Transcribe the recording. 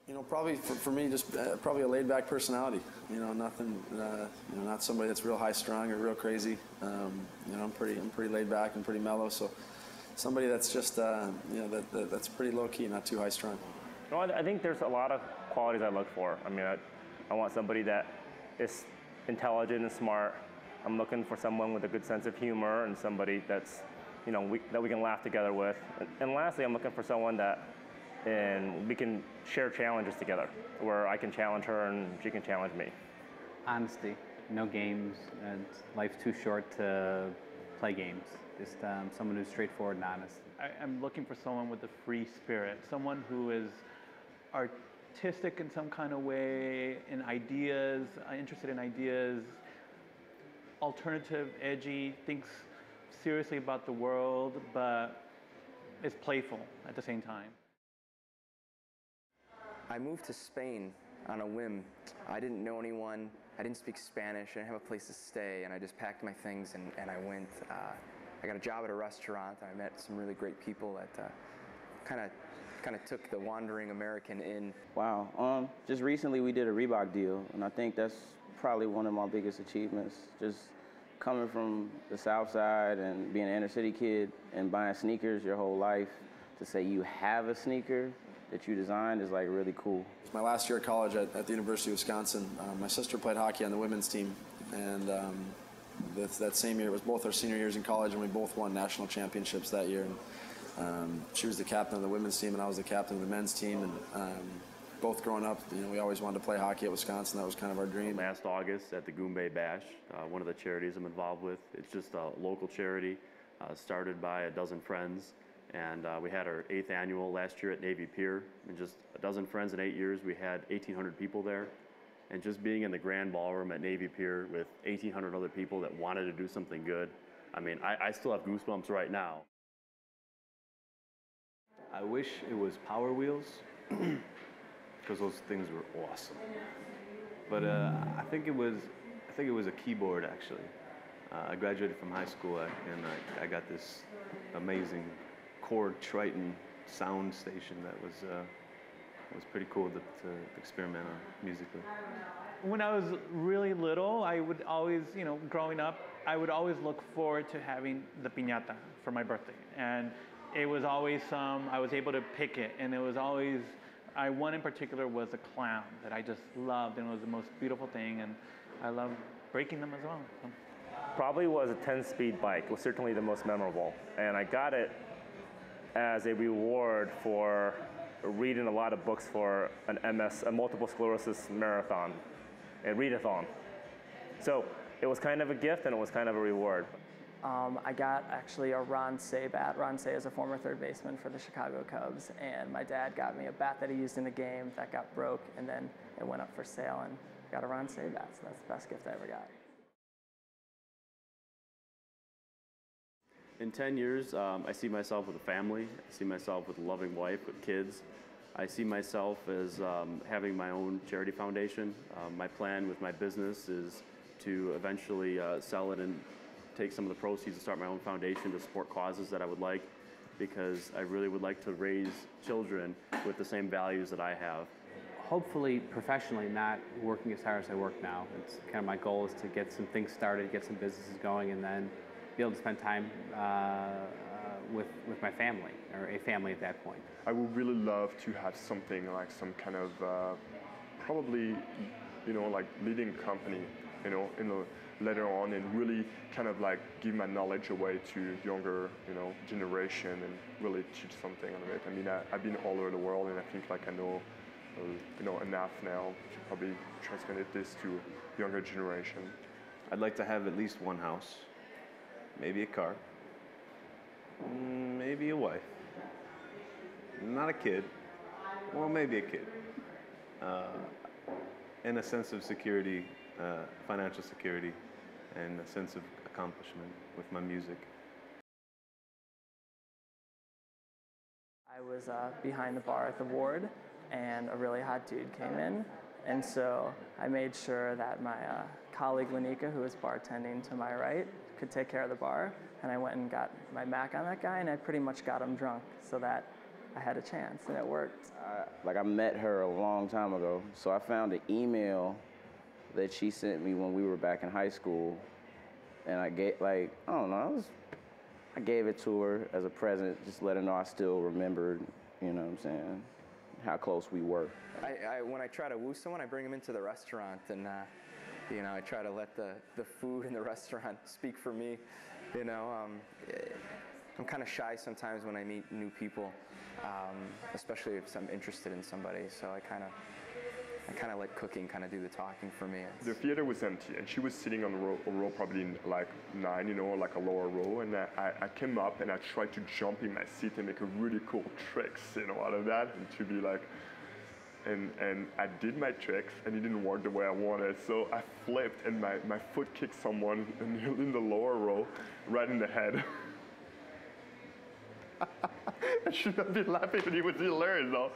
You know, probably for me, just probably a laid-back personality. You know, nothing. You know, not somebody that's real high-strung or real crazy. You know, I'm pretty laid-back and pretty mellow. So, somebody that's just you know that's pretty low-key, not too high-strung. Well, I think there's a lot of qualities I look for. I mean, I want somebody that is intelligent and smart. I'm looking for someone with a good sense of humor and somebody that's, you know, that we can laugh together with. And lastly, I'm looking for someone that we can share challenges together, where I can challenge her and she can challenge me. Honesty, no games, and life's too short to play games. Just someone who's straightforward and honest. I'm looking for someone with a free spirit, someone who is artistic in some kind of way, in ideas, interested in ideas, alternative, edgy, thinks seriously about the world, but is playful at the same time. I moved to Spain on a whim. I didn't know anyone, I didn't speak Spanish, I didn't have a place to stay, and I just packed my things and I went. I got a job at a restaurant, and I met some really great people that kind of took the wandering American in. Wow, just recently we did a Reebok deal, and I think that's probably one of my biggest achievements. Just coming from the South Side and being an inner city kid and buying sneakers your whole life, to say you have a sneaker that you designed is like really cool. It's my last year of college at the University of Wisconsin. My sister played hockey on the women's team, and that same year, it was both our senior years in college, and we both won national championships that year. And, she was the captain of the women's team, and I was the captain of the men's team. And both growing up, you know, we always wanted to play hockey at Wisconsin. That was kind of our dream. Last August at the Goombay Bash, one of the charities I'm involved with. It's just a local charity started by a dozen friends. And we had our 8th annual last year at Navy Pier. And just a dozen friends in 8 years, we had 1,800 people there. And just being in the grand ballroom at Navy Pier with 1,800 other people that wanted to do something good, I mean, I still have goosebumps right now. I wish it was Power Wheels, because those things were awesome. But I think it was a keyboard, actually. I graduated from high school, and I got this amazing Chord Triton sound station that was pretty cool to experiment on musically. When I was really little, I would always, you know, growing up, I would always look forward to having the piñata for my birthday. And it was always I was able to pick it, and it was always, one in particular was a clown that I just loved, and it was the most beautiful thing, and I loved breaking them as well. So. Probably was a 10-speed bike. It was certainly the most memorable. And I got it as a reward for reading a lot of books for a multiple sclerosis marathon, a readathon. So it was kind of a gift and it was kind of a reward. I got actually a Ron Cey bat. Ron Cey is a former third baseman for the Chicago Cubs, and my dad got me a bat that he used in the game that got broke, and then it went up for sale, and I got a Ron Cey bat, so that's the best gift I ever got. In 10 years, I see myself with a family. I see myself with a loving wife, with kids. I see myself as having my own charity foundation. My plan with my business is to eventually sell it and take some of the proceeds and start my own foundation to support causes that I would like, because I really would like to raise children with the same values that I have. Hopefully professionally, not working as hard as I work now. It's kind of my goal is to get some things started, get some businesses going, and then be able to spend time with my family, or a family at that point. I would really love to have something like some kind of probably, you know, like leading company, you know, later on, and really kind of like give my knowledge away to younger, you know, generation, and really teach something on it. I mean, I've been all over the world, and I think like I know, you know, enough now to probably transmit this to younger generation. I'd like to have at least one house, maybe a car, maybe a wife, not a kid, well, maybe a kid, and a sense of security, financial security, and a sense of accomplishment with my music. I was behind the bar at the Ward, and a really hot dude came in, and so I made sure that my colleague Lanika, who was bartending to my right, could take care of the bar, and I went and got my Mac on that guy, and I pretty much got him drunk so that I had a chance, and it worked. I met her a long time ago, so I found an email that she sent me when we were back in high school, and I gave, I don't know, I gave it to her as a present, just let her know I still remembered, you know what I'm saying, how close we were. When I try to woo someone, I bring them into the restaurant, and you know, I try to let the food in the restaurant speak for me. You know, I'm kind of shy sometimes when I meet new people, especially if I'm interested in somebody. So I kind of let cooking kind of do the talking for me. The theater was empty, and she was sitting on a row probably like 9, you know, like a lower row. And I came up and I tried to jump in my seat and make a really cool tricks, you know, out of that, and to be like. And I did my tricks, and it didn't work the way I wanted. So I flipped, and my foot kicked someone in the lower row, right in the head. I should not be laughing, but it was hilarious, though.